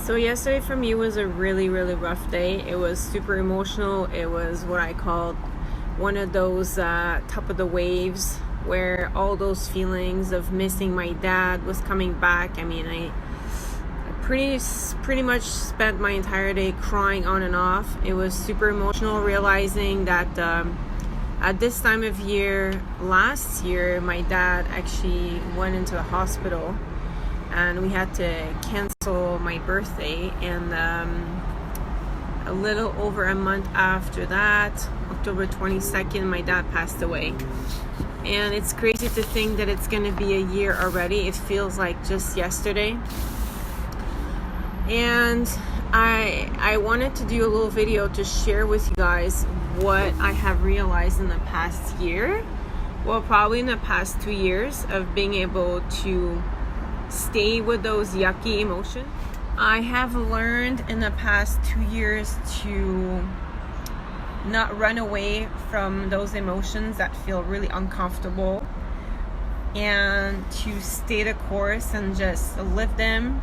So yesterday for me was a really rough day. It was super emotional. It was what I called one of those top of the waves, where all those feelings of missing my dad was coming back. I mean, I pretty much spent my entire day crying on and off. It was super emotional, realizing that at this time of year last year, my dad actually went into the hospital and we had to cancel my birthday. And a little over a month after that, October 22nd, my dad passed away. And it's crazy to think that it's going to be a year already. It feels like just yesterday. And I wanted to do a little video to share with you guys what I have realized in the past year. Well, probably in the past 2 years of being able to stay with those yucky emotions. I have learned in the past 2 years to not run away from those emotions that feel really uncomfortable, and to stay the course and just live them,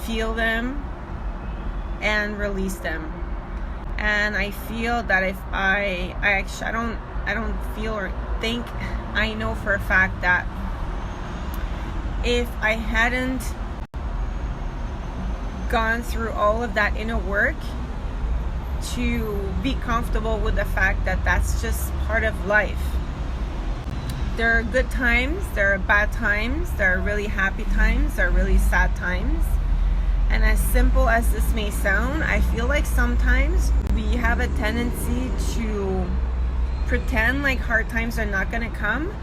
feel them, and release them. And I feel that if I don't feel or think, I know for a fact that if I hadn't gone through all of that inner work to be comfortable with the fact that that's just part of life. There are good times, there are bad times, there are really happy times, there are really sad times. And as simple as this may sound, I feel like sometimes we have a tendency to pretend like hard times are not going to come,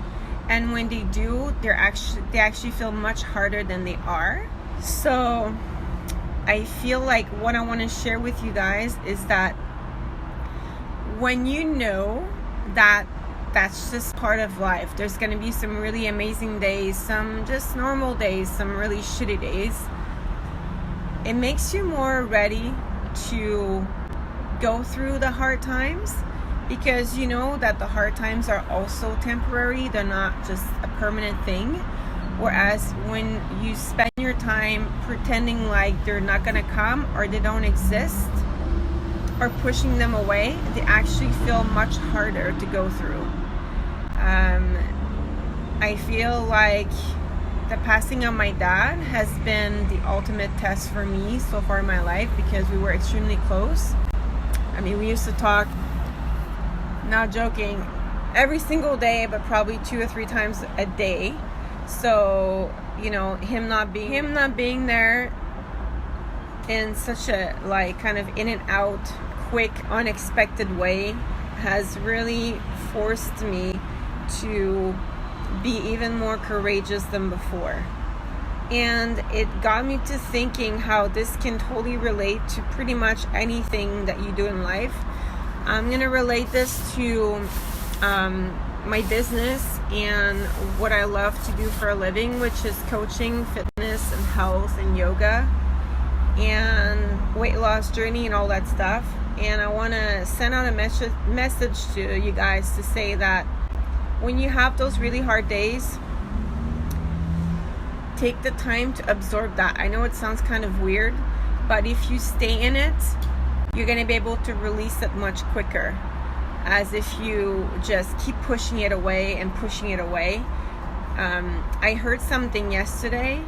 and when they do, they actually feel much harder than they are. So I feel like what I want to share with you guys is that when you know that that's just part of life, there's going to be some really amazing days, some just normal days, some really shitty days. It makes you more ready to go through the hard times, because you know that the hard times are also temporary. They're not just a permanent thing. Whereas when you spend your time pretending like they're not going to come or they don't exist, or pushing them away, they actually feel much harder to go through. I feel like the passing of my dad has been the ultimate test for me so far in my life, because we were extremely close. I mean, we used to talk, not joking, every single day, but probably 2 or 3 times a day. So, you know, him not being there in such a kind of in and out, quick, unexpected way has really forced me to be even more courageous than before. And it got me to thinking how this can totally relate to pretty much anything that you do in life. I'm going to relate this to my business and what I love to do for a living, which is coaching, fitness and health and yoga and weight loss journey and all that stuff. And I want to send out a message to you guys to say that when you have those really hard days, take the time to absorb that. I know it sounds kind of weird, but if you stay in it, you're going to be able to release it much quicker, as if you just keep pushing it away and pushing it away. I heard something yesterday.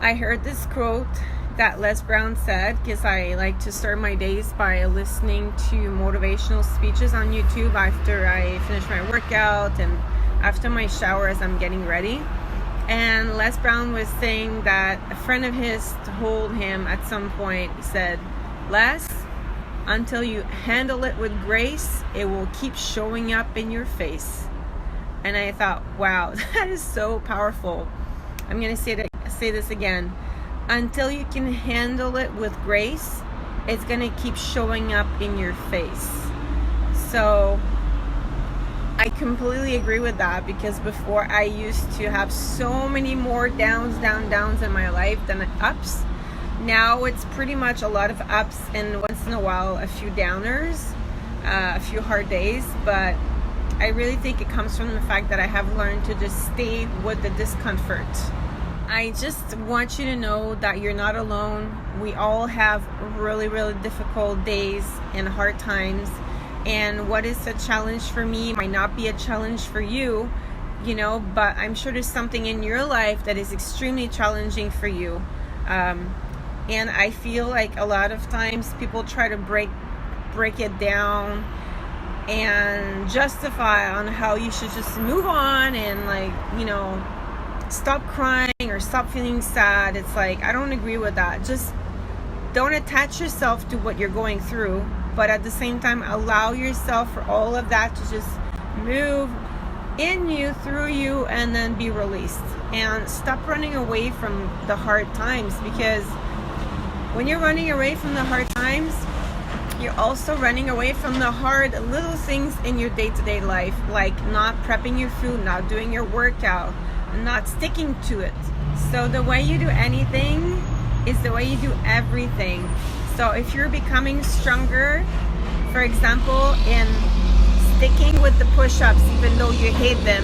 I heard this quote that Les Brown said, because I like to start my days by listening to motivational speeches on YouTube after I finish my workout and after my shower as I'm getting ready. And Les Brown was saying that a friend of his told him at some point, he said, Les, until you handle it with grace, it will keep showing up in your face. And I thought, wow, that is so powerful. I'm going to say this again. Until you can handle it with grace, it's going to keep showing up in your face. So I completely agree with that, because before I used to have so many more downs in my life than ups. Now it's pretty much a lot of ups and once in a while a few downers, a few hard days. But I really think it comes from the fact that I have learned to just stay with the discomfort. I just want you to know that you're not alone. We all have really, really difficult days and hard times. And what is a challenge for me might not be a challenge for you, you know, but I'm sure there's something in your life that is extremely challenging for you. And I feel like a lot of times people try to break it down and justify on how you should just move on and, like, you know, stop crying or stop feeling sad. It's like, I don't agree with that. Just don't attach yourself to what you're going through, but at the same time allow yourself for all of that to just move in you, through you, and then be released. And stop running away from the hard times, because when you're running away from the hard times, you're also running away from the hard little things in your day-to-day life, like not prepping your food, not doing your workout, not sticking to it. So the way you do anything is the way you do everything. So if you're becoming stronger, for example, in sticking with the push-ups even though you hate them,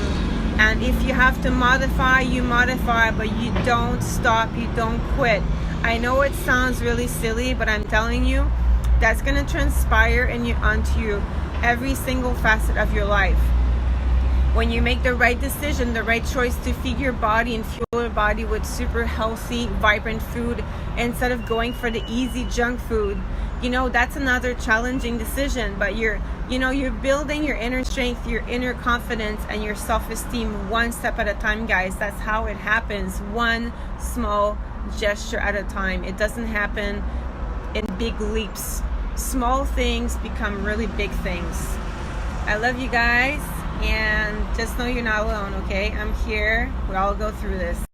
and if you have to modify, you modify, but you don't stop, you don't quit. I know it sounds really silly, but I'm telling you, that's going to transpire onto every single facet of your life. When you make the right decision, the right choice to feed your body and fuel your body with super healthy, vibrant food instead of going for the easy junk food, you know, that's another challenging decision. But you're building your inner strength, your inner confidence, and your self-esteem one step at a time, guys. That's how it happens, one small gesture at a time. It doesn't happen in big leaps. Small things become really big things. I love you guys, and just know you're not alone, okay? I'm here. We all go through this.